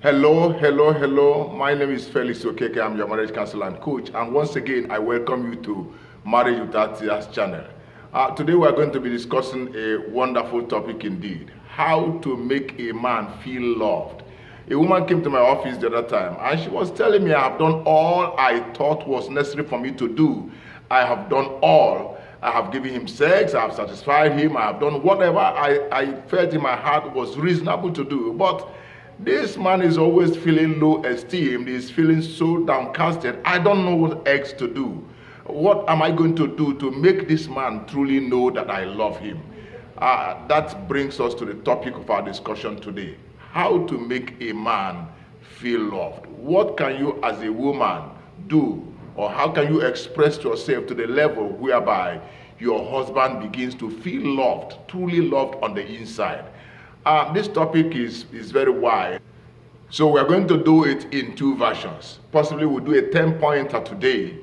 Hello. My name is Felix Okeke. I'm your marriage counselor and coach. And once again, I welcome you to Marriage Without Tears channel. Today, we are going to be discussing a wonderful topic indeed. How to make a man feel loved. A woman came to my office the other time and she was telling me I have done all I thought was necessary for me to do. I have done all. I have given him sex, I have satisfied him, I have done whatever I felt in my heart was reasonable to do. But this man is always feeling low esteem. He's feeling so downcasted. I don't know what else to do. What am I going to do to make this man truly know that I love him? That brings us to the topic of our discussion today. How to make a man feel loved. What can you as a woman do, or how can you express yourself to the level whereby your husband begins to feel loved, truly loved on the inside? This topic is very wide, so we're going to do it in two versions. Possibly we'll do a 10-pointer today,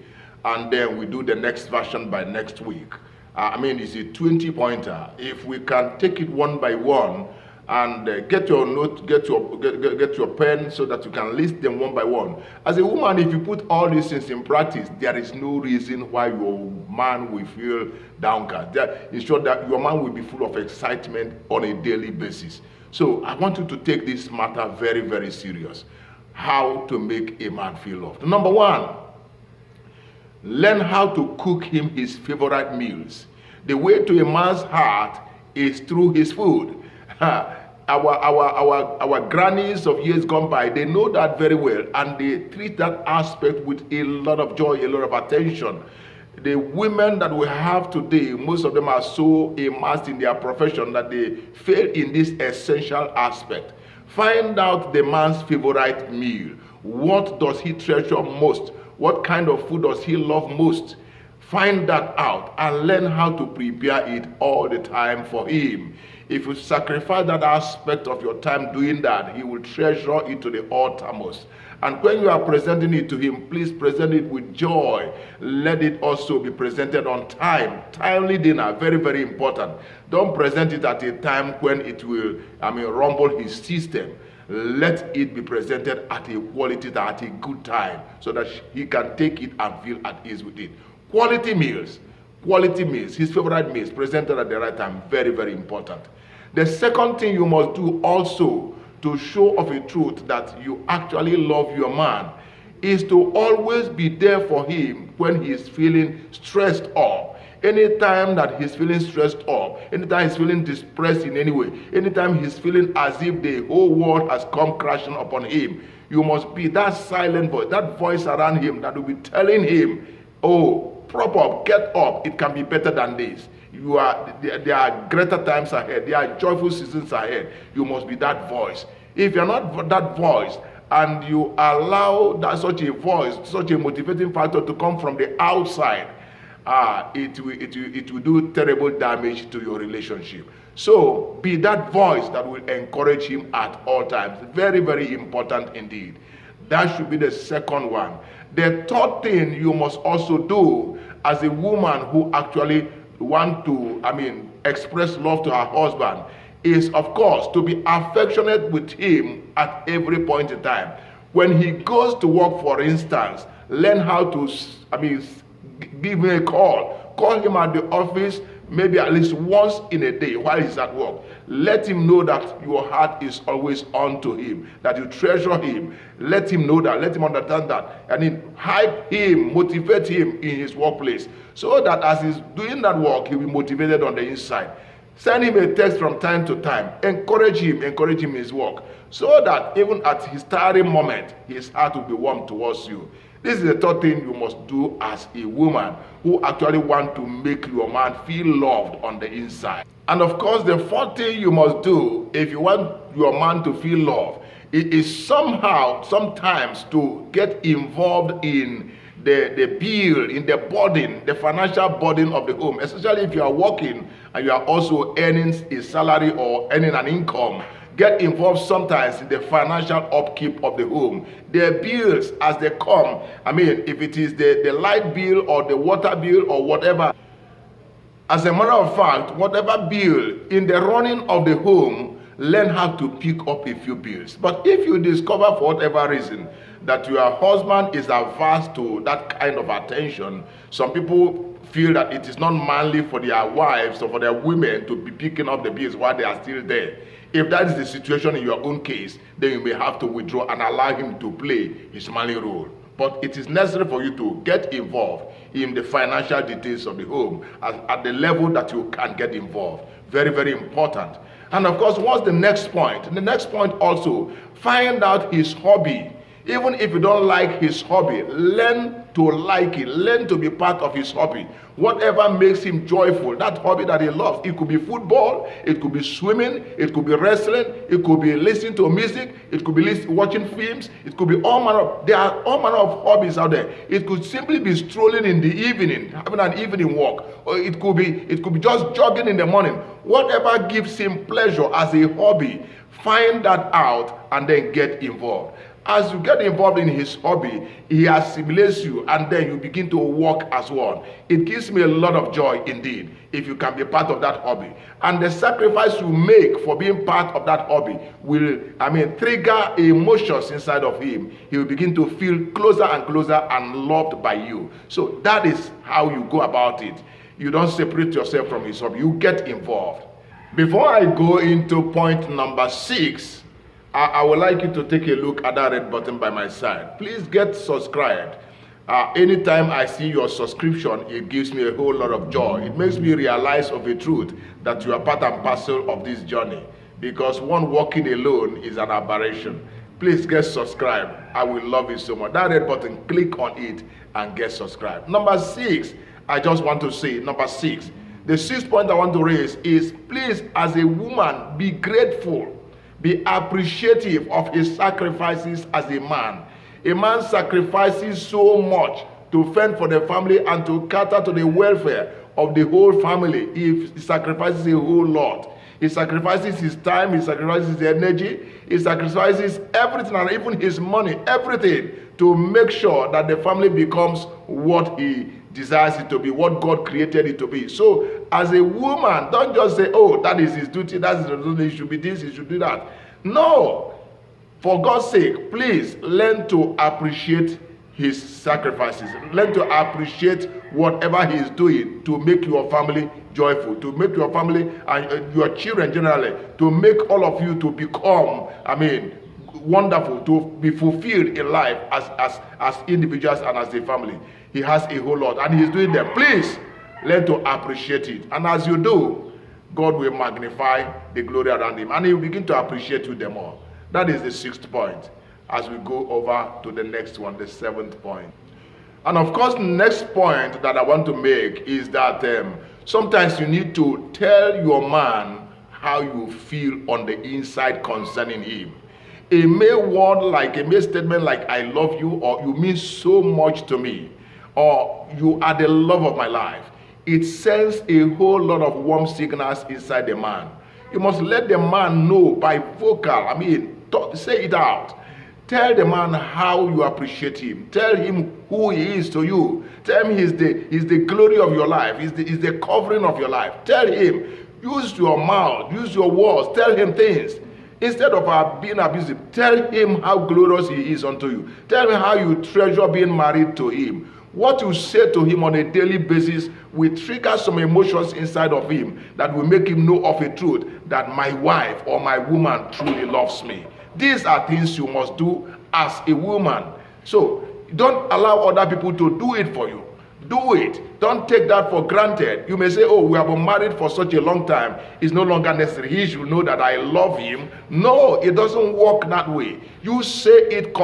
and then we do the next version by next week. It's a 20-pointer. If we can take it one by one, and get your note, get your pen so that you can list them one by one. As a woman, if you put all these things in practice, there is no reason why your man will feel downcast. Ensure that your man will be full of excitement on a daily basis. So I want you to take this matter very, very serious. How to make a man feel loved. Number one, learn how to cook him his favorite meals. The way to a man's heart is through his food. Our grannies of years gone by, they know that very well, and they treat that aspect with a lot of joy, a lot of attention. The women that we have today, most of them are so immersed in their profession that they fail in this essential aspect. Find out the man's favorite meal. What does he treasure most? What kind of food does he love most? Find that out and learn how to prepare it all the time for him. If you sacrifice that aspect of your time doing that, he will treasure it to the uttermost. And when you are presenting it to him, please present it with joy. Let it also be presented on time. Timely dinner, very, very important. Don't present it at a time when it will, rumble his system. Let it be presented at a quality, at a good time, so that he can take it and feel at ease with it. Quality meals, his favorite meals, presented at the right time, very, very important. The second thing you must do also to show of a truth that you actually love your man is to always be there for him when he is feeling stressed up. Anytime that he's feeling stressed up, anytime he's feeling depressed in any way, anytime he's feeling as if the whole world has come crashing upon him, you must be that silent voice, that voice around him that will be telling him, oh, prop up, get up, it can be better than this. There are greater times ahead. There are joyful seasons ahead. You must be that voice. If you're not that voice, and you allow such a voice, such a motivating factor to come from the outside, it will do terrible damage to your relationship. So be that voice that will encourage him at all times. Very, very important indeed. That should be the second one. The third thing you must also do as a woman who actually want to, express love to her husband is, of course, to be affectionate with him at every point in time. When he goes to work, for instance, learn how to, give him a call. Call him at the office maybe at least once in a day while he's at work. Let him know that your heart is always on to him, that you treasure him. Let him know that, let him understand that. And then hype him, motivate him in his workplace, so that as he's doing that work, he'll be motivated on the inside. Send him a text from time to time. Encourage him in his work, so that even at his tiring moment, his heart will be warm towards you. This is the third thing you must do as a woman who actually want to make your man feel loved on the inside. And of course, the fourth thing you must do if you want your man to feel loved, it is sometimes to get involved in the bill, in the burden, the financial burden of the home, especially if you are working and you are also earning a salary or earning an income. Get involved sometimes in the financial upkeep of the home. The bills as they come, if it is the light bill or the water bill or whatever, as a matter of fact, whatever bill in the running of the home, learn how to pick up a few bills. But if you discover for whatever reason that your husband is averse to that kind of attention, some people feel that it is not manly for their wives or for their women to be picking up the bills while they are still there. If that is the situation in your own case, then you may have to withdraw and allow him to play his manly role. But it is necessary for you to get involved in the financial details of the home at the level that you can get involved. Very, very important. And of course, what's the next point? The next point also, find out his hobby. Even if you don't like his hobby, learn to like it. Learn to be part of his hobby. Whatever makes him joyful, that hobby that he loves. It could be football, it could be swimming, it could be wrestling, it could be listening to music, it could be watching films, it could be all manner of, there are all manner of hobbies out there. It could simply be strolling in the evening, having an evening walk, or it could be just jogging in the morning. Whatever gives him pleasure as a hobby, find that out and then get involved. As you get involved in his hobby, he assimilates you, and then you begin to walk as one. It gives me a lot of joy indeed if you can be part of that hobby. And the sacrifice you make for being part of that hobby will, trigger emotions inside of him. He will begin to feel closer and closer and loved by you. So that is how you go about it. You don't separate yourself from his hobby. You get involved. Before I go into point number 6, I would like you to take a look at that red button by my side. Please get subscribed. Anytime I see your subscription, it gives me a whole lot of joy. It makes me realize of a truth that you are part and parcel of this journey. Because one walking alone is an aberration. Please get subscribed. I will love you so much. That red button, click on it and get subscribed. Number 6, I just want to say, number 6. The 6th point I want to raise is, please, as a woman, be grateful. Be appreciative of his sacrifices as a man. A man sacrifices so much to fend for the family and to cater to the welfare of the whole family. He sacrifices a whole lot. He sacrifices his time, he sacrifices his energy, he sacrifices everything, and even his money, everything, to make sure that the family becomes what he desires it to be, what God created it to be. So as a woman, don't just say, oh, that is his duty, that is his duty, it should be this, it should do that. No. For God's sake, please learn to appreciate his sacrifices. Learn to appreciate whatever he is doing to make your family joyful, to make your family and your children generally, to make all of you to become, wonderful, to be fulfilled in life as individuals and as a family. He has a whole lot, and he's doing them. Please learn to appreciate it. And as you do, God will magnify the glory around him, and he will begin to appreciate you the more. That is the 6th point. As we go over to the next one, the 7th point. And of course, the next point that I want to make is that sometimes you need to tell your man how you feel on the inside concerning him. A mere word, like a mere statement like, I love you, or you mean so much to me, or you are the love of my life. It sends a whole lot of warm signals inside the man. You must let the man know by vocal, say it out. Tell the man how you appreciate him. Tell him who he is to you. Tell him he's the glory of your life. He's the covering of your life. Tell him, use your mouth, use your words, tell him things. Instead of being abusive, tell him how glorious he is unto you. Tell him how you treasure being married to him. What you say to him on a daily basis will trigger some emotions inside of him that will make him know of a truth that my wife or my woman truly loves me. These are things you must do as a woman. So don't allow other people to do it for you. Do it. Don't take that for granted. You may say, oh, we have been married for such a long time. It's no longer necessary. He should know that I love him. No, it doesn't work that way. You say it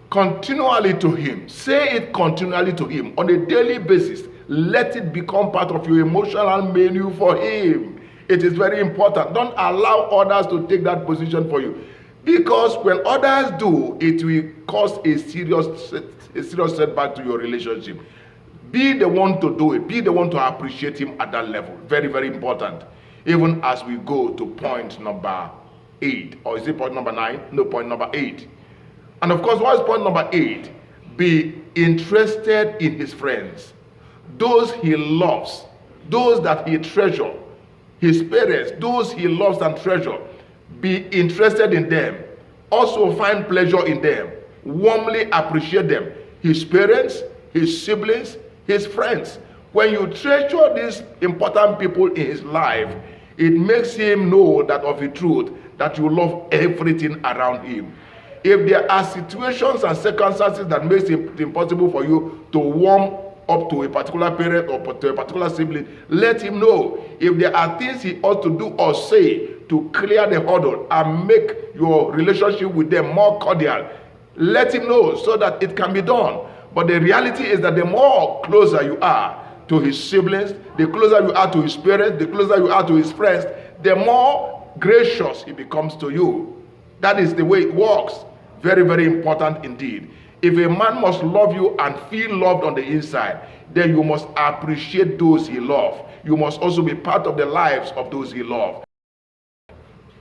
continually to him. Say it continually to him on a daily basis. Let it become part of your emotional menu for him. It is very important. Don't allow others to take that position for you. Because when others do, it will cause a serious setback to your relationship. Be the one to do it. Be the one to appreciate him at that level. Very, very important. Even as we go to point number 8. Or is it point number 9? No, point number 8. And of course, what is point number 8? Be interested in his friends. Those he loves. Those that he treasures. his parents, those he loves and treasures, be interested in them, also find pleasure in them, warmly appreciate them, his parents, his siblings, his friends. When you treasure these important people in his life, it makes him know that of the truth, that you love everything around him. If there are situations and circumstances that makes it impossible for you to warm up to a particular parent or to a particular sibling, let him know. If there are things he ought to do or say to clear the hurdle and make your relationship with them more cordial, let him know so that it can be done. But the reality is that the more closer you are to his siblings, the closer you are to his parents, the closer you are to his friends, the more gracious he becomes to you. That is the way it works. Very, very important indeed. If a man must love you and feel loved on the inside, then you must appreciate those he loves. You must also be part of the lives of those he loves.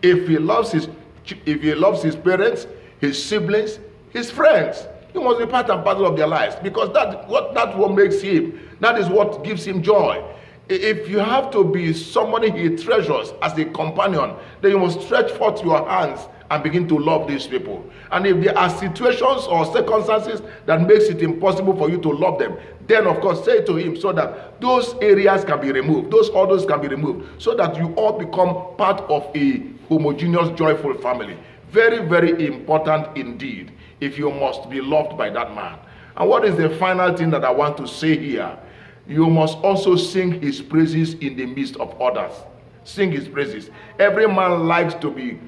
If he loves his parents, his siblings, his friends, he must be part and parcel of their lives, because that's what makes him. That is what gives him joy. If you have to be somebody he treasures as a companion, then you must stretch forth your hands and begin to love these people. And if there are situations or circumstances that makes it impossible for you to love them, then of course say to him, so that those areas can be removed, those hurdles can be removed, so that you all become part of a homogeneous, joyful family. Very, very important indeed, if you must be loved by that man. And what is the final thing that I want to say here? You must also sing his praises in the midst of others. Sing his praises. Every man likes to be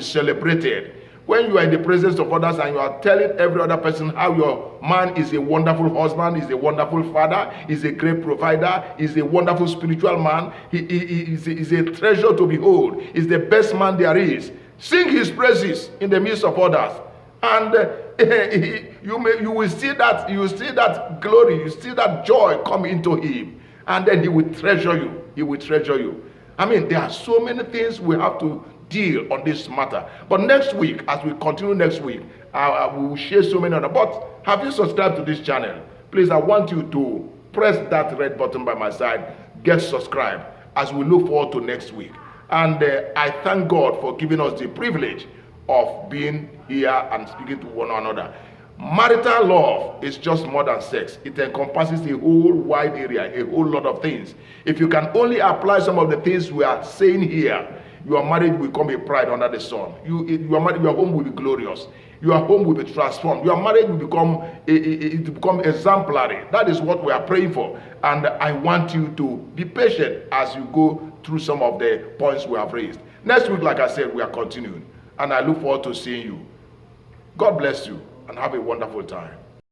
celebrated. When you are in the presence of others and you are telling every other person how your man is a wonderful husband, is a wonderful father, is a great provider, is a wonderful spiritual man, he is a treasure to behold, is the best man there is. Sing his praises in the midst of others, and you will see that glory, you see that joy come into him, and then he will treasure you. He will treasure you. I mean, there are so many things we have to deal on this matter. But next week, as we continue next week, we will share so many other. But have you subscribed to this channel? Please, I want you to press that red button by my side. Get subscribed as we look forward to next week. And I thank God for giving us the privilege of being here and speaking to one another. Marital love is just more than sex. It encompasses a whole wide area, a whole lot of things. If you can only apply some of the things we are saying here, your marriage will become a pride under the sun. Your home will be glorious. Your home will be transformed. Your marriage will become exemplary. That is what we are praying for. And I want you to be patient as you go through some of the points we have raised. Next week, like I said, we are continuing. And I look forward to seeing you. God bless you and have a wonderful time.